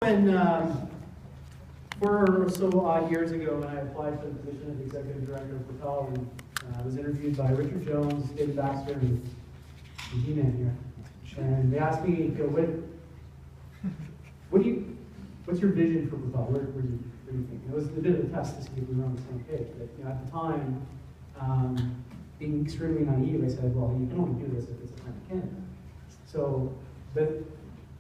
When 4 or so odd years ago, when I applied for the position of executive director of Propel, and I was interviewed by Richard Jones, David Baxter, and G-Man here, and they asked me, what's your vision for Propel? Where do you think? It was a bit of a test to see if we were on the same page. But at the time, being extremely naive, I said, well, you can only do this if it's Atlantic Canada. So,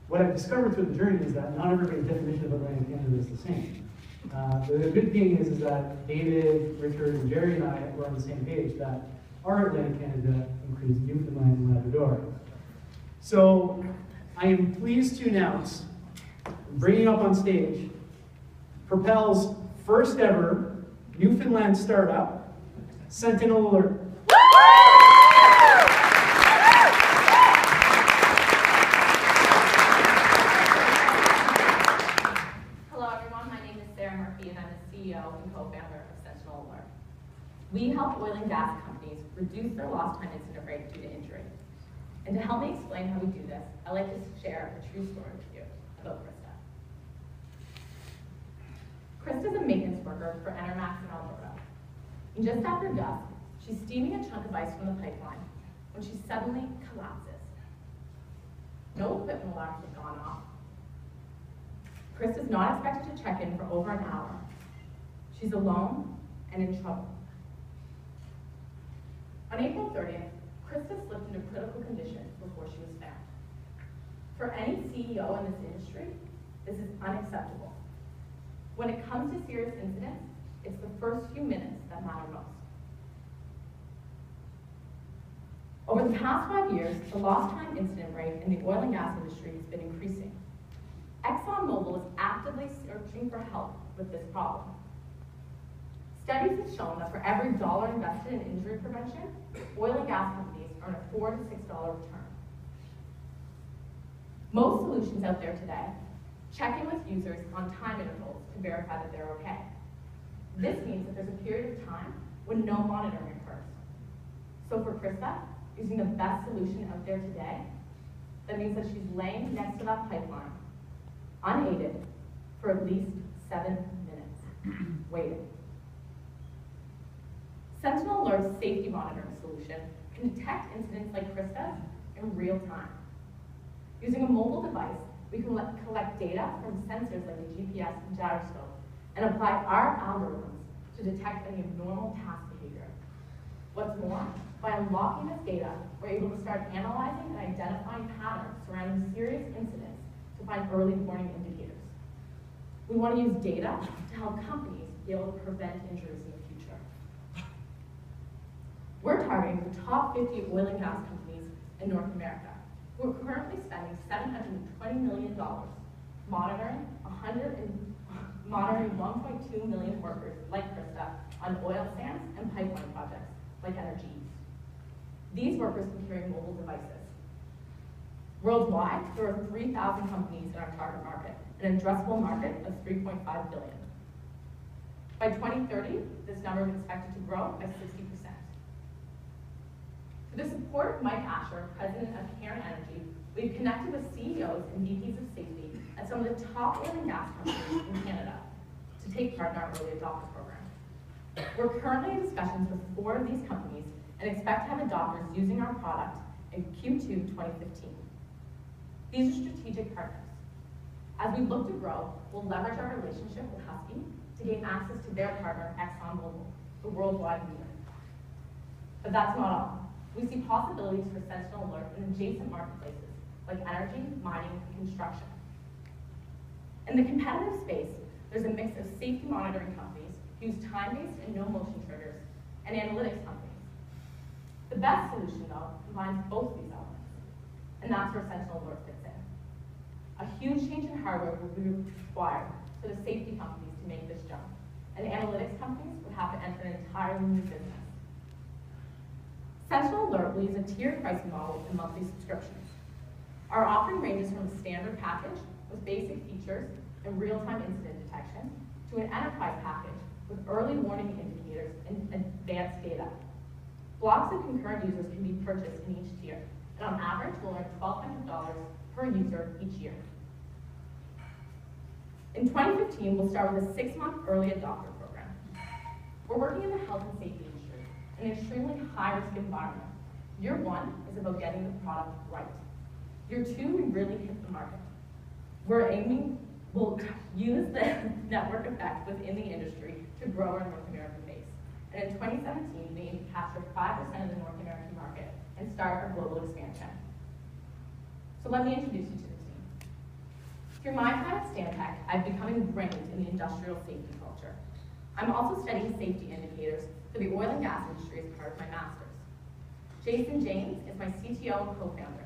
what I've discovered through the journey is that not everybody's definition of Atlantic Canada is the same. The good thing is that David, Richard, and Jerry and I were on the same page that our Atlantic Canada includes Newfoundland and Labrador. So I am pleased to announce, bringing up on stage, Propel's first ever Newfoundland startup, Sentinel Alert. And co-founder of Sentinel Alert. We help oil and gas companies reduce their lost time incident rate due to injury. And to help me explain how we do this, I'd like to share a true story with you about Krista. Krista's a maintenance worker for Enermax in Alberta. And just after dusk, she's steaming a chunk of ice from the pipeline when she suddenly collapses. No equipment alarms have gone off. Krista's not expected to check in for over an hour. She's alone and in trouble. On April 30th, Krista slipped into critical condition before she was found. For any CEO in this industry, this is unacceptable. When it comes to serious incidents, it's the first few minutes that matter most. Over the past 5 years, the lost time incident rate in the oil and gas industry has been increasing. ExxonMobil is actively searching for help with this problem. Studies have shown that for every dollar invested in injury prevention, oil and gas companies earn a $4 to $6 return. Most solutions out there today check in with users on time intervals to verify that they're okay. This means that there's a period of time when no monitoring occurs. So for Krista, using the best solution out there today, that means that she's laying next to that pipeline, unaided, for at least 7 minutes, waiting. Sentinel Alert's safety monitoring solution can detect incidents like Krista's in real time. Using a mobile device, we can collect data from sensors like a GPS and gyroscope and apply our algorithms to detect any abnormal task behavior. What's more, by unlocking this data, we're able to start analyzing and identifying patterns surrounding serious incidents to find early warning indicators. We want to use data to help companies be able to prevent injuries in the future. We're targeting the top 50 oil and gas companies in North America, who are currently spending $720 million monitoring 1.2 million workers like Krista on oil sands and pipeline projects like Energy. These workers can carry mobile devices. Worldwide, there are 3,000 companies in our target market, an addressable market of $3.5 billion. By 2030, this number is expected to grow by 60%. Through the support of Mike Asher, president of Cairn Energy, we've connected with CEOs and VPs of safety at some of the top oil and gas companies in Canada to take part in our early adopter program. We're currently in discussions with 4 of these companies and expect to have adopters using our product in Q2 2015. These are strategic partners. As we look to grow, we'll leverage our relationship with Husky to gain access to their partner, ExxonMobil, the worldwide leader. But that's not all. We see possibilities for Sentinel Alert in adjacent marketplaces like energy, mining, and construction. In the competitive space, there's a mix of safety monitoring companies who use time-based and no-motion triggers, and analytics companies. The best solution, though, combines both these elements, and that's where Sentinel Alert fits in. A huge change in hardware will be required for the safety companies to make this jump, and analytics companies would have to enter an entirely new business. Sentinel Alert will use a tiered pricing model and monthly subscriptions. Our offering ranges from a standard package with basic features and real-time incident detection to an enterprise package with early warning indicators and advanced data. Blocks of concurrent users can be purchased in each tier, and on average, we'll earn $1,200 per user each year. In 2015, we'll start with a 6-month early adopter program. We're working in the health and safety industry, an extremely high-risk environment. Year 1 is about getting the product right. Year 2, we really hit the market. We'll use the network effect within the industry to grow our North American base. And in 2017, we aim to capture 5% of the North American market and start our global expansion. So let me introduce you to the team. Through my time at Stantec, I've become ingrained in the industrial safety culture. I'm also studying safety indicators for the oil and gas industry as part of my master's. Jason James is my CTO and co-founder.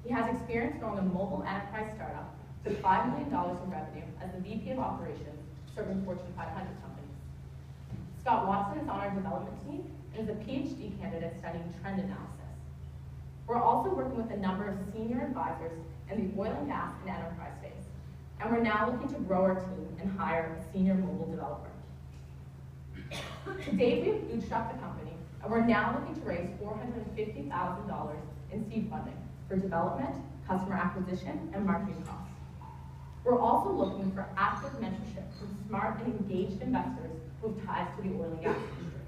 He has experience growing a mobile enterprise startup with $5 million in revenue as the VP of Operations, serving Fortune 500 companies. Scott Watson is on our development team and is a PhD candidate studying trend analysis. We're also working with a number of senior advisors in the oil and gas and enterprise space. And we're now looking to grow our team and hire a senior mobile developer. To date, we have bootstrapped the company, and we're now looking to raise $450,000 in seed funding for development, customer acquisition, and marketing costs. We're also looking for active mentorship from smart and engaged investors who have ties to the oil and gas industry.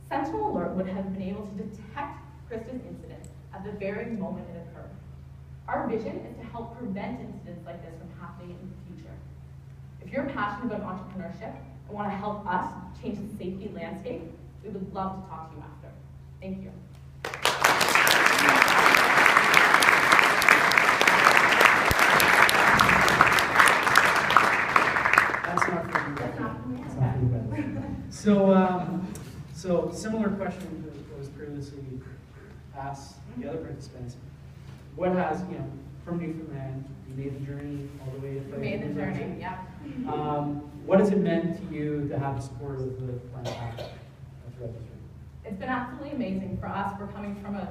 Sentinel Alert would have been able to detect Krista's incident at the very moment it occurred. Our vision is to help prevent incidents like this from happening in the future. If you're passionate about entrepreneurship and want to help us change the safety landscape, we would love to talk to you after. Thank you. That's not for you. That's not for me. That's not for you. So similar question that was previously asked the other participants. What has, from Newfoundland, you made the journey all the way to We made the journey, yeah. What has it meant to you to have the support of the Planet Act throughout this journey? It's been absolutely amazing for us. We're coming from a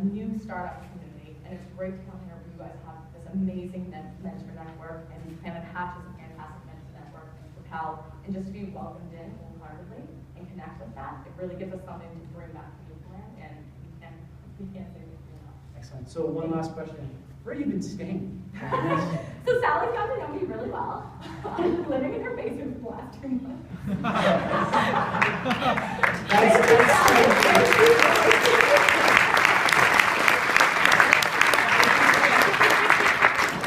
new startup community, and it's great to come here where you guys have this amazing mentor network, and Planet Hatch is a fantastic mentor network, and Propel, and just to be welcomed in wholeheartedly and connect with that, it really gives us something to bring back to Newfoundland, and we can't say anything enough. Excellent. So one last question. Where have you been staying? So Sally's got to know me really well. I'm living in her basement for the last 2 months.